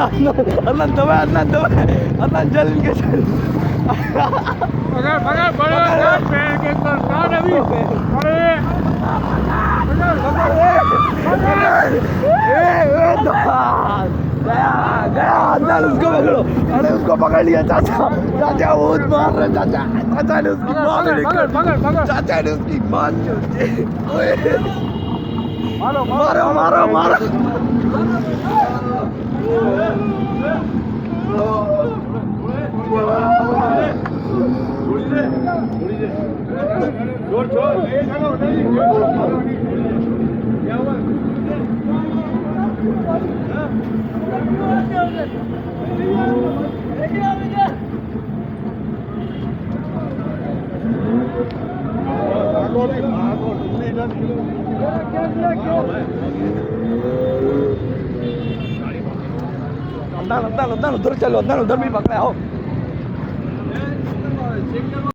Adnan दबा Adnan चल इनके चल पकड़ पकड़ बड़े पैर के काट अभी अरे गया अदनान उसको पकड़ो अरे उसको पकड़ लिया चाचा चाचा बहुत मार रहे चाचा चाचा ने उसकी मार चाचा ने उसकी मार मारो मारो मारो मारो उधर चलो उधर भी पकड़ा हो